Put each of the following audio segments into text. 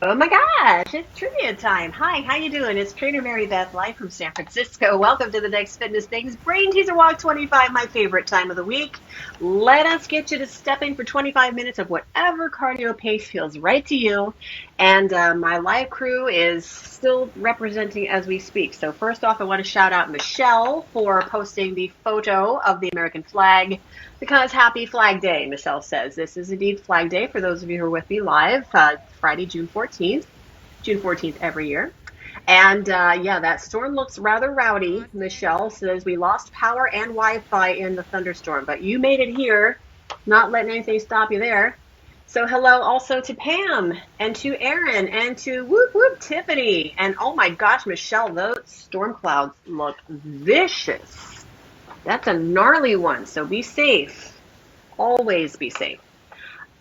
Oh my gosh, it's trivia time. Hi, how you doing? It's Trainer Mary Beth live from San Francisco. Welcome to the Next Fitness Things Brain Teaser Walk 25, my favorite time of the week. Let us get you to stepping for 25 minutes of whatever cardio pace feels right to you. And my live crew is still representing as we speak. So first off, I want to shout out Michelle for posting the photo of the American flag because happy Flag Day, Michelle says. This is indeed Flag Day for those of you who are with me live, Friday, June 14th. June 14th every year. And yeah, that storm looks rather rowdy. Michelle says we lost power and Wi-Fi in the thunderstorm, but you made it here, not letting anything stop you there. So hello also to Pam and to Aaron and to whoop whoop Tiffany. And oh my gosh, Michelle, those storm clouds look vicious. That's a gnarly one, so be safe. Always be safe.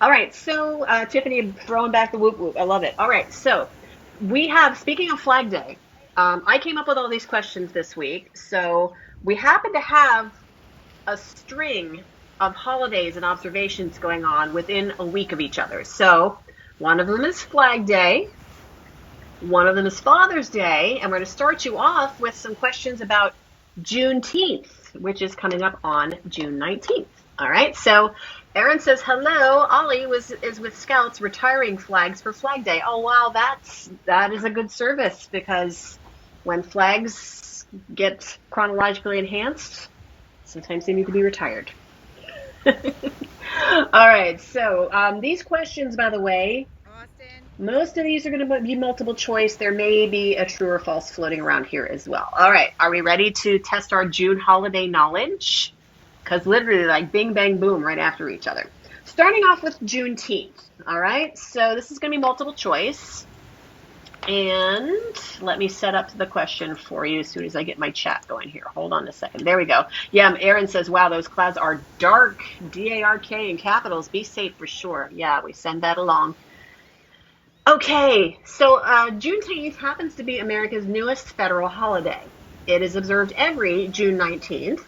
All right, so Tiffany throwing back the whoop whoop. I love it. All right, so we have, speaking of Flag Day, I came up with all these questions this week. So we happen to have a string of holidays and observations going on within a week of each other. So one of them is Flag Day. One of them is Father's Day. And we're going to start you off with some questions about Juneteenth, which is coming up on June 19th. All right, so Aaron says, hello, Ollie is with Scouts retiring flags for Flag Day. Oh, wow, that is a good service because when flags get chronologically enhanced, sometimes they need to be retired. All right, so these questions, by the way, most of these are going to be multiple choice. There may be a true or false floating around here as well. All right, are we ready to test our June holiday knowledge? Because literally like bing, bang, boom right after each other. Starting off with Juneteenth. All right, so this is going to be multiple choice. And let me set up the question for you as soon as I get my chat going here. Hold on a second. There we go. Yeah, Aaron says, wow, those clouds are dark. D-A-R-K in capitals. Be safe for sure. Yeah, we send that along. Okay, so Juneteenth happens to be America's newest federal holiday. It is observed every June 19th.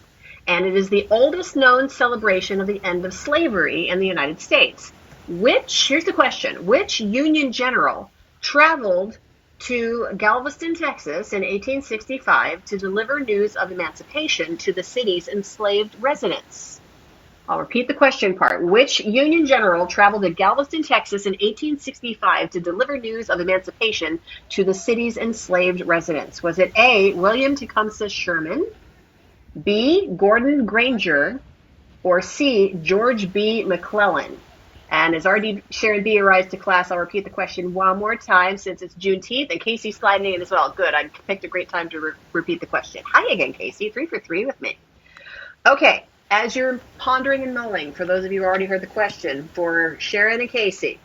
And it is the oldest known celebration of the end of slavery in the United States. Here's the question, which Union general traveled to Galveston, Texas in 1865 to deliver news of emancipation to the city's enslaved residents? I'll repeat the question part. Which Union general traveled to Galveston, Texas in 1865 to deliver news of emancipation to the city's enslaved residents? Was it A, William Tecumseh Sherman, B, Gordon Granger, or C, George B. McClellan? And as RD Sharon B arrives to class, I'll repeat the question one more time since it's Juneteenth, and Casey's sliding in as well. Good, I picked a great time to repeat the question. Hi again, Casey, 3 for 3 with me. Okay, as you're pondering and mulling, for those of you who already heard the question, for Sharon and Casey,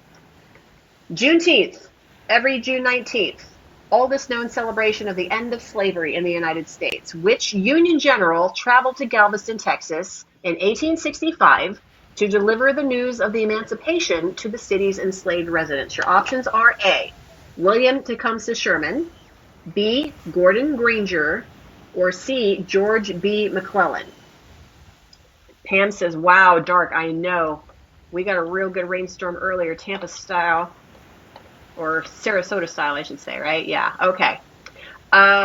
Juneteenth, every June 19th, oldest known celebration of the end of slavery in the United States. Which Union general traveled to Galveston, Texas in 1865 to deliver the news of the emancipation to the city's enslaved residents? Your options are A, William Tecumseh Sherman, B, Gordon Granger, or C, George B. McClellan. Pam says, wow, dark, I know. We got a real good rainstorm earlier, Tampa style. Or Sarasota style, I should say, right? Yeah, okay.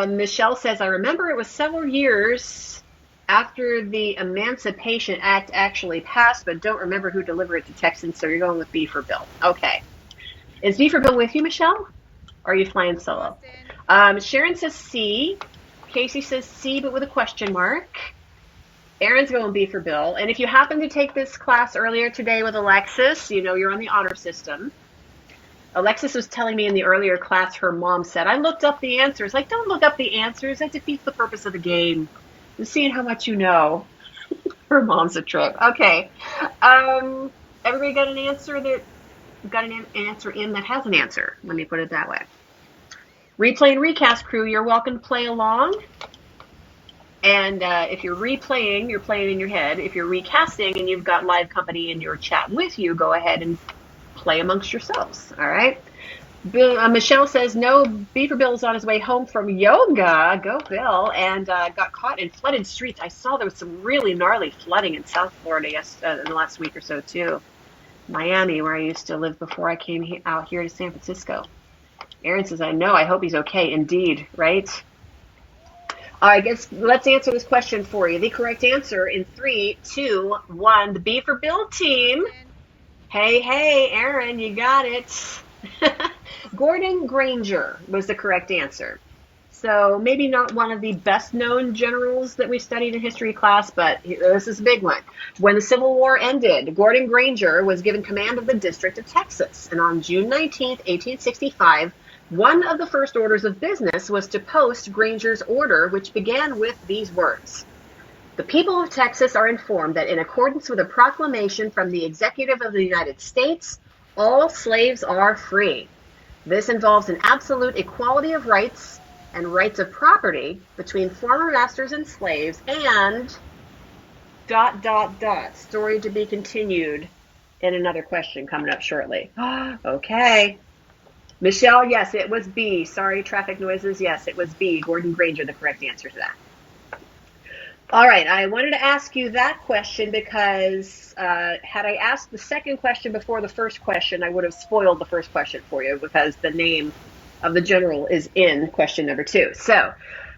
Michelle says, I remember it was several years after the Emancipation Act actually passed, but don't remember who delivered it to Texans, so you're going with B for Bill. Okay. Is B for Bill with you, Michelle? Or are you flying solo? Sharon says C. Casey says C, but with a question mark. Aaron's going B for Bill. And if you happen to take this class earlier today with Alexis, you know you're on the honor system. Alexis was telling me in the earlier class, her mom said, I looked up the answers. Like, don't look up the answers. That defeats the purpose of the game. I'm seeing how much you know. Her mom's a trip. Okay. Everybody got an answer that has an answer. Let me put it that way. Replay and recast crew, you're welcome to play along. And if you're replaying, you're playing in your head. If you're recasting and you've got live company in your chat with you, go ahead and play amongst yourselves. All right. Michelle says, no, Beaver Bill is on his way home from yoga. Go Bill. And got caught in flooded streets. I saw there was some really gnarly flooding in South Florida in the last week or so, too. Miami, where I used to live before I came out here to San Francisco. Aaron says, I know. I hope he's okay. Indeed, right? All right, let's answer this question for you. The correct answer in 3, 2, 1. The B for Bill team. Hey, Aaron, you got it. Gordon Granger was the correct answer. So maybe not one of the best known generals that we studied in history class, but this is a big one. When the Civil War ended, Gordon Granger was given command of the District of Texas. And on June 19th, 1865, one of the first orders of business was to post Granger's order, which began with these words. The people of Texas are informed that in accordance with a proclamation from the Executive of the United States, all slaves are free. This involves an absolute equality of rights and rights of property between former masters and slaves and ... Story to be continued in another question coming up shortly. Okay. Michelle, yes, it was B. Sorry, traffic noises. Yes, it was B. Gordon Granger, the correct answer to that. All right, I wanted to ask you that question because had I asked the second question before the first question, I would have spoiled the first question for you because the name of the general is in question number 2. So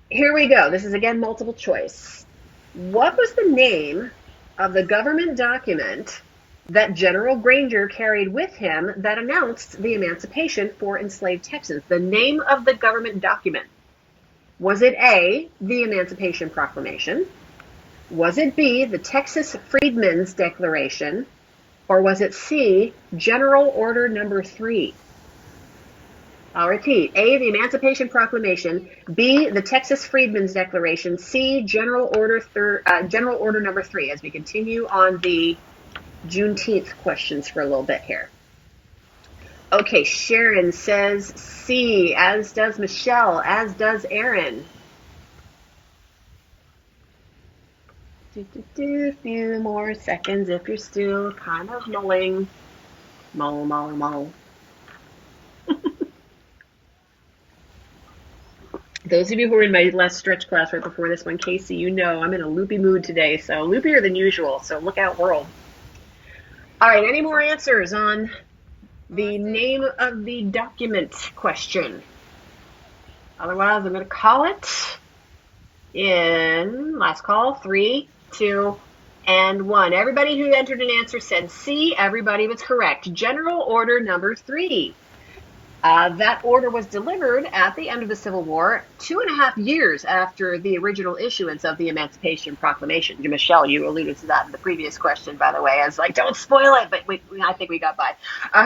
here we go. This is again multiple choice. What was the name of the government document that General Granger carried with him that announced the emancipation for enslaved Texans? The name of the government document. Was it A, the Emancipation Proclamation? Was it B, the Texas Freedmen's Declaration? Or was it C, General Order Number 3? I'll repeat. A, the Emancipation Proclamation. B, the Texas Freedmen's Declaration. C, General Order Number 3, as we continue on the Juneteenth questions for a little bit here. Okay, Sharon says C, as does Michelle, as does Aaron. A few more seconds if you're still kind of mulling. Mull. Those of you who were in my last stretch class right before this one, Casey, you know I'm in a loopy mood today, so loopier than usual, so look out, world. All right, any more answers on the name of the document question? Otherwise, I'm going to call it in last call, 3, 2, and 1. Everybody who entered an answer said C. Everybody was correct. General Order Number 3. That order was delivered at the end of the Civil War, 2.5 years after the original issuance of the Emancipation Proclamation. Michelle, you alluded to that in the previous question, by the way. I was like, don't spoil it, but I think we got by.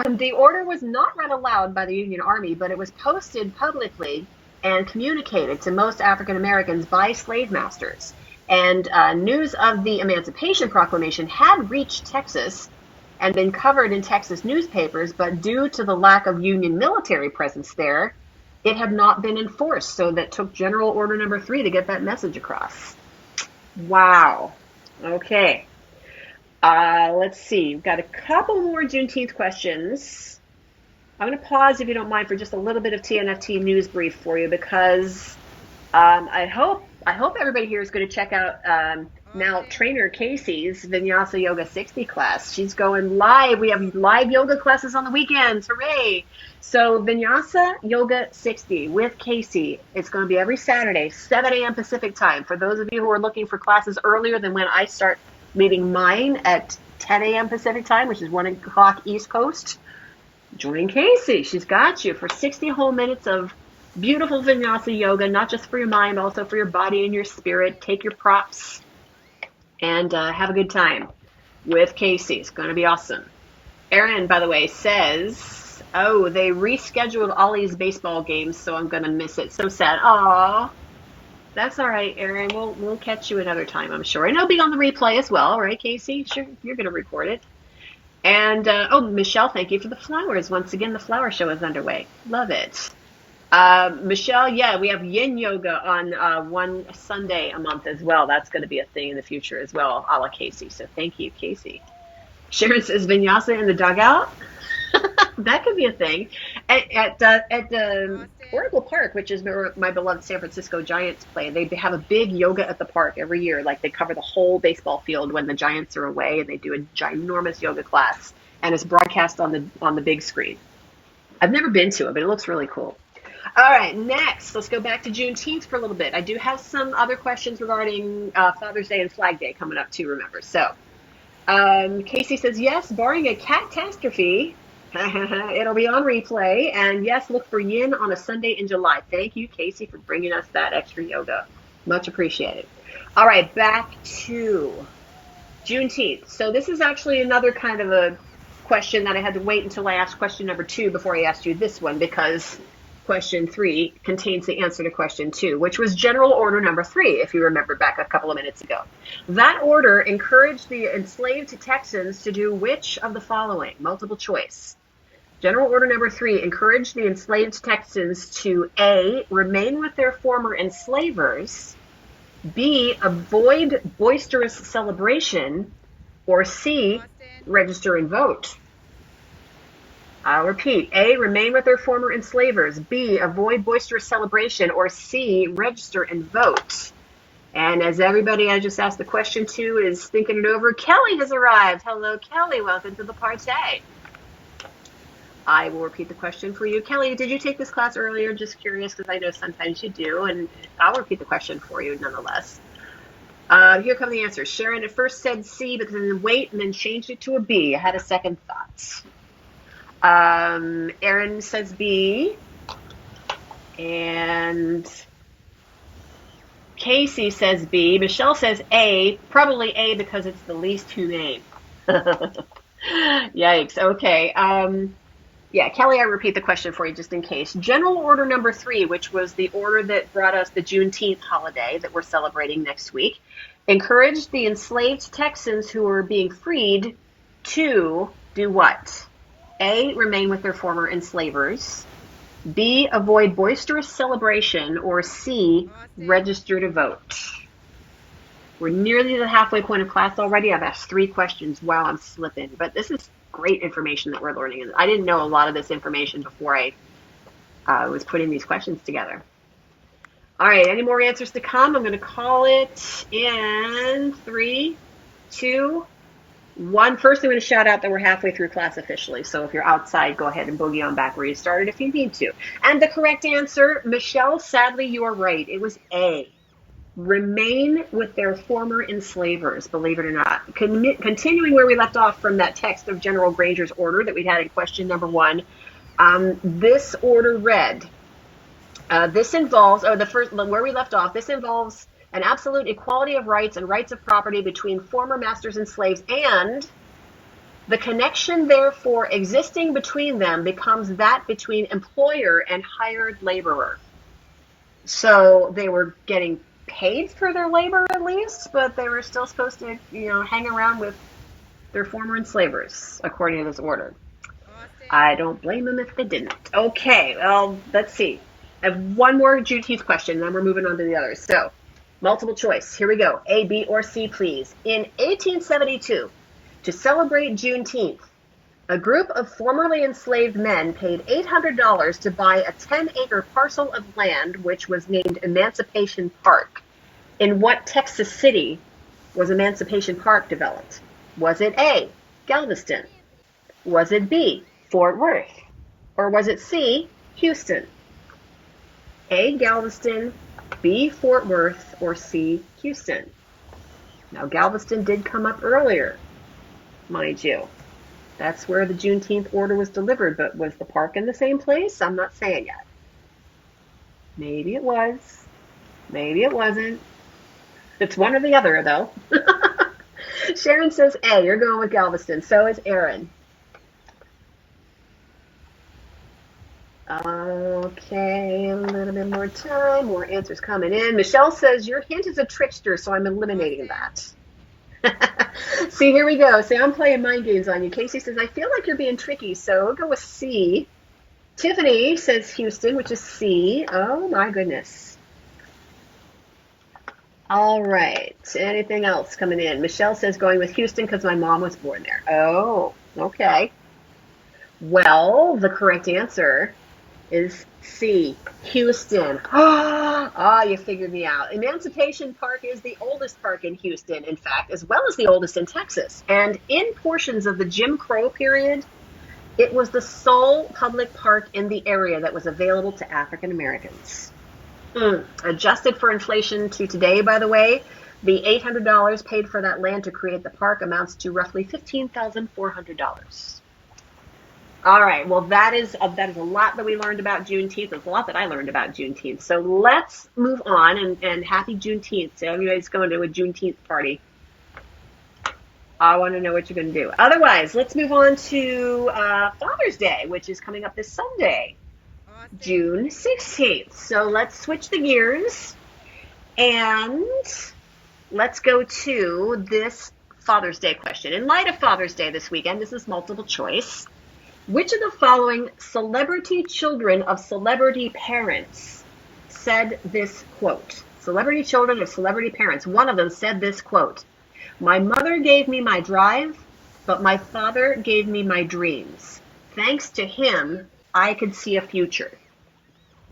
The order was not read aloud by the Union Army, but it was posted publicly and communicated to most African Americans by slave masters. And news of the Emancipation Proclamation had reached Texas and been covered in Texas newspapers, but due to the lack of Union military presence there, it had not been enforced. So that took General Order Number 3 to get that message across. Wow. Okay. Let's see. We've got a couple more Juneteenth questions. I'm going to pause, if you don't mind, for just a little bit of TNFT news brief for you, because I hope everybody here is going to check out now trainer Casey's Vinyasa Yoga 60 class. She's going live. We have live yoga classes on the weekends. Hooray! So Vinyasa Yoga 60 with Casey. It's going to be every Saturday, 7 a.m. Pacific time. For those of you who are looking for classes earlier than when I start leading mine at 10 a.m. Pacific time, which is 1 o'clock East Coast, join Casey. She's got you for 60 whole minutes of beautiful Vinyasa yoga, not just for your mind, also for your body and your spirit. Take your props and have a good time with Casey. It's going to be awesome. Aaron, by the way, says, oh, they rescheduled Ollie's baseball games, so I'm going to miss it. So sad. Aw. That's all right, Aaron. We'll catch you another time, I'm sure. And it'll be on the replay as well, right, Casey? Sure, you're going to record it. And, Michelle, thank you for the flowers. Once again, the flower show is underway. Love it. Michelle, yeah, we have yin yoga on one Sunday a month as well. That's going to be a thing in the future as well, a la Casey. So thank you, Casey. Sharon says Vinyasa in the dugout. That could be a thing. At the Oracle Park, which is where my beloved San Francisco Giants play, they have a big yoga at the park every year. Like, they cover the whole baseball field when the Giants are away, and they do a ginormous yoga class, and it's broadcast on the big screen. I've never been to it, but it looks really cool. All right, next, let's go back to Juneteenth for a little bit. I do have some other questions regarding Father's Day and Flag Day coming up too, remember. So, Casey says, yes, barring a catastrophe, it'll be on replay. And yes, look for Yin on a Sunday in July. Thank you, Casey, for bringing us that extra yoga. Much appreciated. All right, back to Juneteenth. So this is actually another kind of a question that I had to wait until I asked question number 2 before I asked you this one, because question 3 contains the answer to question 2, which was general order number 3, if you remember back a couple of minutes ago. That order encouraged the enslaved Texans to do which of the following? Multiple choice. General order number 3 encouraged the enslaved Texans to A, remain with their former enslavers, B, avoid boisterous celebration, or C, register and vote. I'll repeat. A, remain with their former enslavers. B, avoid boisterous celebration. Or C, register and vote. And as everybody I just asked the question to is thinking it over, Kelly has arrived. Hello, Kelly. Welcome to the party. I will repeat the question for you. Kelly, did you take this class earlier? Just curious, because I know sometimes you do, and I'll repeat the question for you nonetheless. Here come the answers. Sharon at first said C, but then wait and then changed it to a B. I had a second thought. Erin says B, and Casey says B. Michelle says A, probably A because it's the least humane. Yikes. Okay. Yeah, Kelly, I repeat the question for you just in case. General order number 3, which was the order that brought us the Juneteenth holiday that we're celebrating next week, encouraged the enslaved Texans who were being freed to do what? A, remain with their former enslavers. B, avoid boisterous celebration. Or C, register to vote. We're nearly to the halfway point of class already. I've asked 3 questions while I'm slipping, but this is great information that we're learning. And I didn't know a lot of this information before I was putting these questions together. All right, any more answers to come? I'm going to call it in 3, 2, 1. First, I'm going to shout out that we're halfway through class officially. So if you're outside, go ahead and boogie on back where you started if you need to. And the correct answer, Michelle, sadly, you are right. It was A. Remain with their former enslavers, believe it or not. Continuing where we left off from that text of General Granger's order that we had in question number 1, this order read, this involves, where we left off, this involves an absolute equality of rights and rights of property between former masters and slaves, and the connection therefore existing between them becomes that between employer and hired laborer. So they were getting paid for their labor at least, but they were still supposed to, hang around with their former enslavers, according to this order. I don't blame them if they didn't. Okay, well, let's see. I have one more Juneteenth question, then we're moving on to the others. So, multiple choice. Here we go. A, B, or C, please. In 1872, to celebrate Juneteenth, a group of formerly enslaved men paid $800 to buy a 10-acre parcel of land which was named Emancipation Park. In what Texas city was Emancipation Park developed? Was it A, Galveston? Was it B, Fort Worth? Or was it C, Houston? A, Galveston, B, Fort Worth, or C, Houston? Now, Galveston did come up earlier, mind you. That's where the Juneteenth order was delivered, but was the park in the same place? I'm not saying yet. Maybe it was. Maybe it wasn't. It's one or the other, though. Sharon says A. You're going with Galveston. So is Aaron. Okay, a little bit more time. More answers coming in. Michelle says, your hint is a trickster, so I'm eliminating that. See, here we go. See, I'm playing mind games on you. Casey says, I feel like you're being tricky, so we'll go with C. Tiffany says Houston, which is C. Oh, my goodness. All right. Anything else coming in? Michelle says going with Houston because my mom was born there. Oh, okay. Well, the correct answer is C, Houston. Ah, you figured me out. Emancipation Park is the oldest park in Houston, in fact, as well as the oldest in Texas. And in portions of the Jim Crow period, It was the sole public park in the area that was available to African Americans. Adjusted for inflation to today, by the way, the $800 paid for that land to create the park amounts to roughly $15,400. All right, well, that is a lot that we learned about Juneteenth. There's a lot that I learned about Juneteenth. So let's move on, and happy Juneteenth. So everybody's going to a Juneteenth party. I want to know what you're going to do. Otherwise, let's move on to Father's Day, which is coming up this Sunday, June 16th. So let's switch the gears and let's go to this Father's Day question. In light of Father's Day this weekend, this is multiple choice. Which of the following celebrity children of celebrity parents said this quote? Celebrity children of celebrity parents. One of them said this quote: "My mother gave me my drive, but my father gave me my dreams. Thanks to him, I could see a future."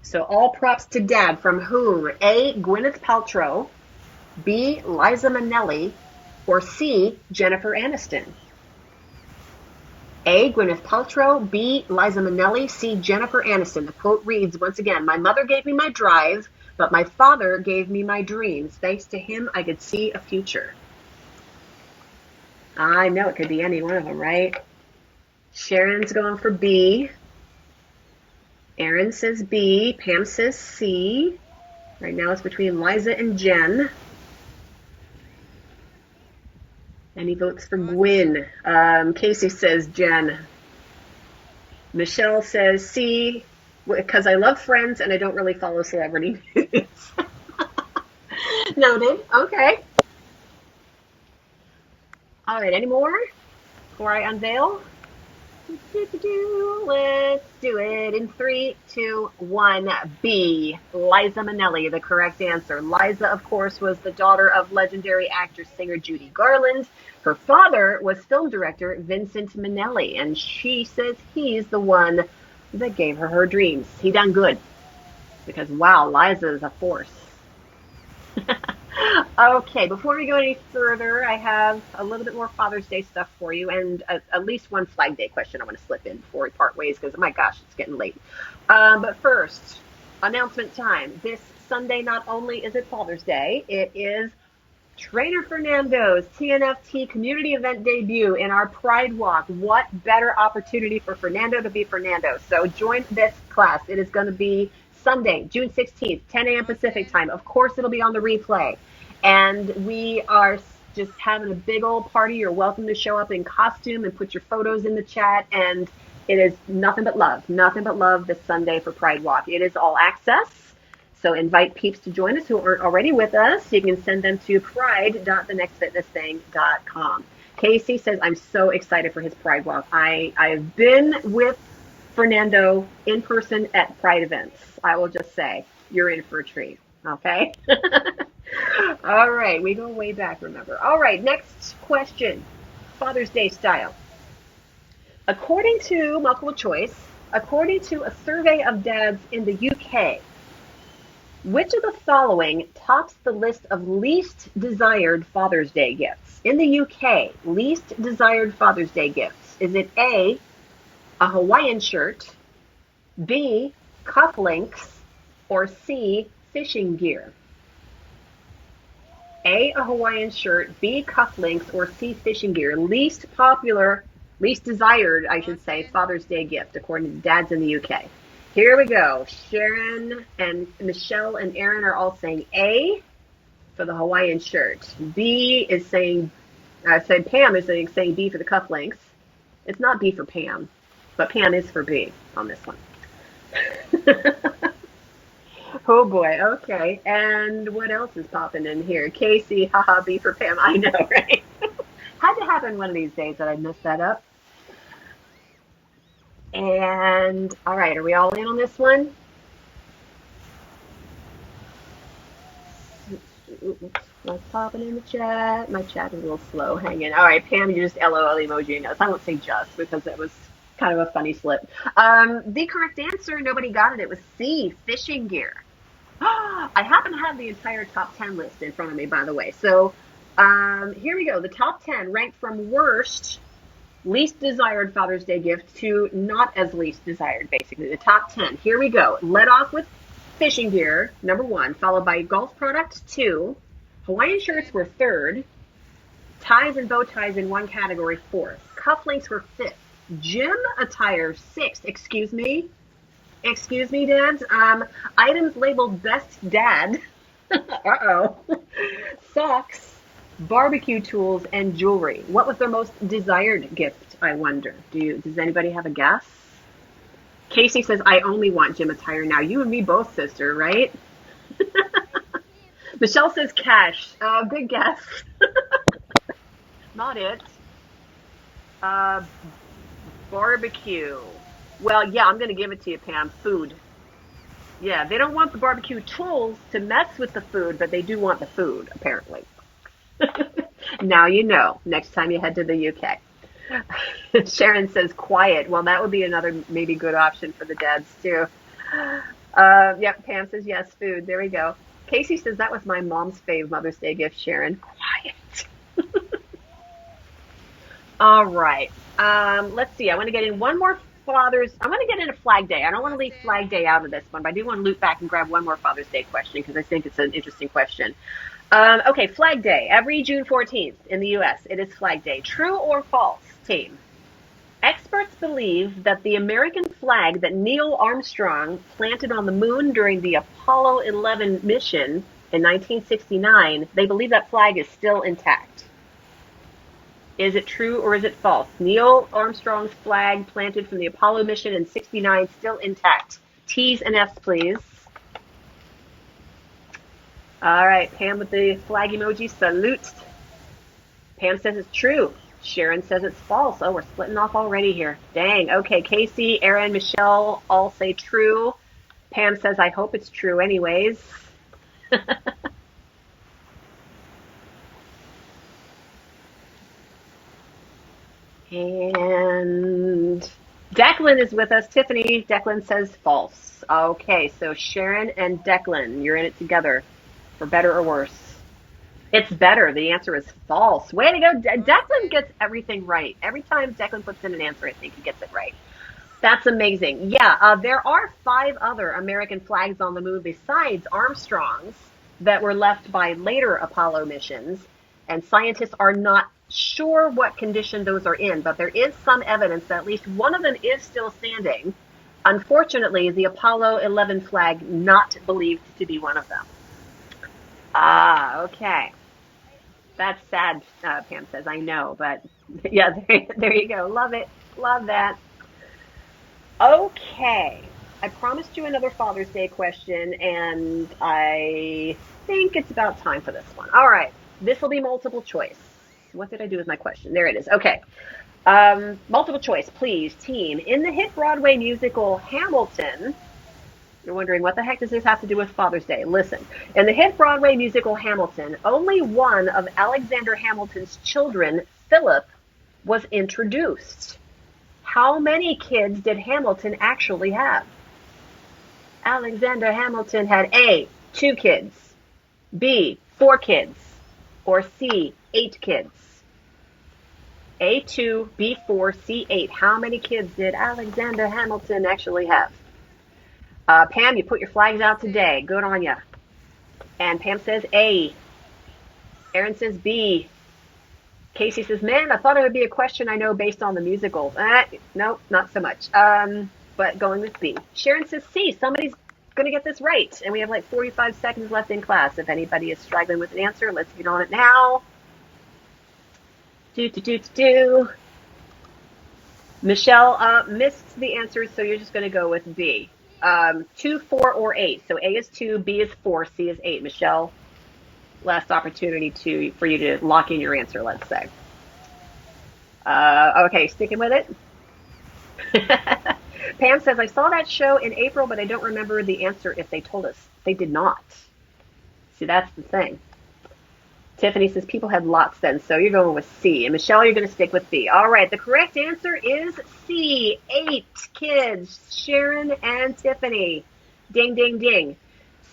So all props to Dad, from whom? A, Gwyneth Paltrow, B, Liza Minnelli, or C, Jennifer Aniston? A, Gwyneth Paltrow, B, Liza Minnelli, C, Jennifer Aniston. The quote reads, once again, "My mother gave me my drive, but my father gave me my dreams. Thanks to him, I could see a future." I know it could be any one of them, right? Sharon's going for B. Aaron says B. Pam says C. Right now it's between Liza and Jen. Any votes for Gwyn? Casey says Jen. Michelle says C, because I love Friends and I don't really follow celebrity news. Noted. Okay. All right, any more before I unveil? Let's do it in 3, 2, 1. B, Liza Minnelli, the correct answer. Liza, of course, was the daughter of legendary actor-singer Judy Garland. Her father was film director Vincent Minnelli, and she says he's the one that gave her her dreams. He done good, because wow, Liza is a force. Okay, before we go any further, I have a little bit more Father's Day stuff for you, and at least one Flag Day question I want to slip in before we part ways, because, my gosh, it's getting late. But first, announcement time. This Sunday, not only is it Father's Day, it is Trainer Fernando's TNFT community event debut in our Pride Walk. What better opportunity for Fernando to be Fernando? So join this class. It is going to be Sunday, June 16th, 10 a.m. Pacific time. Of course, it'll be on the replay. And we are just having a big old party. You're welcome to show up in costume and put your photos in the chat. And it is nothing but love this Sunday for Pride Walk. It is all access. So invite peeps to join us who aren't already with us. You can send them to pride.thenextfitnessthing.com. Casey says, I'm so excited for his Pride Walk. I have been with Fernando in person at Pride events. I will just say, you're in for a treat. Okay? All right. We go way back, remember. All right. Next question. Father's Day style. According to multiple choice, according to a survey of dads in the UK, which of the following tops the list of least desired Father's Day gifts? In the UK, least desired Father's Day gifts. Is it A, a Hawaiian shirt, B, cufflinks, or C, fishing gear? A, a Hawaiian shirt, B, cufflinks, or C, fishing gear. Least popular, least desired, I should say, Father's Day gift, according to dads in the UK. Here we go. Sharon and Michelle and Aaron are all saying A for the Hawaiian shirt. B is saying, Pam is saying B for the cufflinks. It's not B for Pam, but Pam is for B on this one. Oh boy, okay. And what else is popping in here? Casey, haha, B for Pam. I know, right? Had to happen one of these days that I messed that up. And all right, are we all in on this one? What's popping in the chat? My chat is a little slow. Hang in. All right, Pam, you just LOL emoji notes. I won't say just because it was kind of a funny slip. The correct answer, nobody got it. It was C, fishing gear. I happen to have the entire top 10 list in front of me, by the way. So here we go. The top 10 ranked from worst Least desired Father's Day gift to not as least desired, basically. The top 10. Here we go. Let off with fishing gear, number 1, followed by golf products, 2. Hawaiian shirts were 3rd. Ties and bow ties in one category, 4th. Cufflinks were 5th. Gym attire, 6th. Excuse me? Excuse me, dads? Items labeled best dad. Uh-oh. Socks, barbecue tools, and jewelry. What was their most desired gift, I wonder? Does anybody have a guess? Casey says, I only want gym attire now. You and me both, sister, right? Michelle says cash. Good guess. Not it. Barbecue. Well, yeah, I'm going to give it to you, Pam. Food. Yeah, they don't want the barbecue tools to mess with the food, but they do want the food, apparently. Now you know, next time you head to the UK. Sharon says quiet. Well, that would be another maybe good option for the dads, too. Yep, Pam says yes, food. There we go. Casey says that was my mom's fave Mother's Day gift, Sharon. Quiet. All right. Let's see. I want to get in one more Father's. I want to get in a Flag Day. I don't want to leave Flag Day out of this one, but I do want to loop back and grab one more Father's Day question because I think it's an interesting question. Okay, Flag Day. Every June 14th in the U.S., it is Flag Day. True or false, team? Experts believe that the American flag that Neil Armstrong planted on the moon during the Apollo 11 mission in 1969, they believe that flag is still intact. Is it true or is it false? Neil Armstrong's flag planted from the Apollo mission in 69 still intact. T's and F's, please. All right, Pam with the flag emoji, salute. Pam says it's true. Sharon says it's false. Oh, we're splitting off already here. Dang. Okay, Casey, Aaron, Michelle all say true. Pam says, I hope it's true anyways. And Declan is with us. Tiffany, Declan says false. Okay, so Sharon and Declan, you're in it together, for better or worse. It's better. The answer is false. Way to go. Declan gets everything right. Every time Declan puts in an answer, I think he gets it right. That's amazing. Yeah, there are 5 other American flags on the moon besides Armstrong's that were left by later Apollo missions, and scientists are not sure what condition those are in, but there is some evidence that at least one of them is still standing. Unfortunately, the Apollo 11 flag not believed to be one of them. Ah, okay. That's sad, Pam says. I know, but yeah, there you go. Love it. Love that. Okay. I promised you another Father's Day question, and I think it's about time for this one. All right. This will be multiple choice. What did I do with my question? There it is. Okay. Multiple choice, please, team. In the hit Broadway musical Hamilton, you're wondering, what the heck does this have to do with Father's Day? Listen, in the hit Broadway musical Hamilton, only one of Alexander Hamilton's children, Philip, was introduced. How many kids did Hamilton actually have? Alexander Hamilton had A, 2 kids, B, 4 kids, or C, 8 kids. A2, B4, C8. How many kids did Alexander Hamilton actually have? Pam, you put your flags out today. Good on ya. And Pam says A. Aaron says B. Casey says, man, I thought it would be a question I know based on the musical. Nope, not so much. But going with B. Sharon says C. Somebody's going to get this right. And we have like 45 seconds left in class. If anybody is struggling with an answer, let's get on it now. Michelle missed the answer, so you're just going to go with B. 2, 4, or 8. So A is 2, B is 4, C is 8. Michelle, last opportunity for you to lock in your answer, let's say. Okay, sticking with it. Pam says, I saw that show in April, but I don't remember the answer if they told us. They did not. See, that's the thing. Tiffany says people had lots then, so you're going with C. And Michelle, you're going to stick with B. All right, the correct answer is C, 8 kids, Sharon and Tiffany. Ding, ding, ding.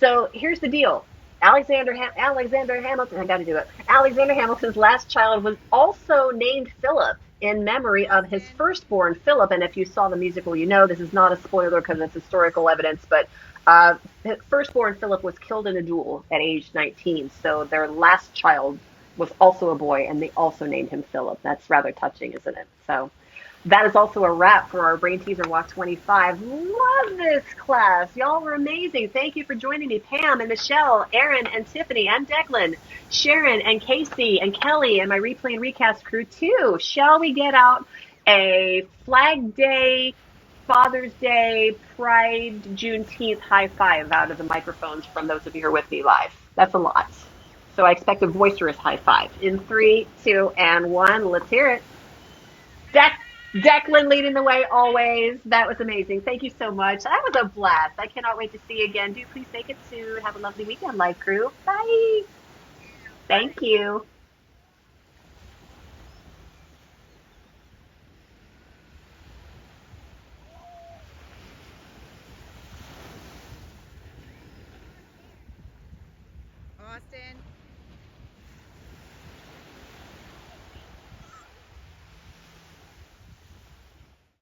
So here's the deal. Alexander Hamilton, I got to do it. Alexander Hamilton's last child was also named Philip, in memory of his firstborn, Philip. And if you saw the musical, you know this is not a spoiler because it's historical evidence, but his firstborn, Philip, was killed in a duel at age 19. So their last child was also a boy, and they also named him Philip. That's rather touching, isn't it? So that is also a wrap for our Brain Teaser Walk 25. Love this class. Y'all were amazing. Thank you for joining me, Pam and Michelle, Aaron and Tiffany and Declan, Sharon and Casey and Kelly and my replay and recast crew too. Shall we get out a Flag Day, Father's Day, Pride, Juneteenth high five out of the microphones from those of you who are with me live? That's a lot. So I expect a boisterous high five. In 3, 2, and 1. Let's hear it. Declan leading the way always. That was amazing. Thank you so much. That was a blast. I cannot wait to see you again. Do please make it soon. Have a lovely weekend, live crew. Bye. Thank you. Austin.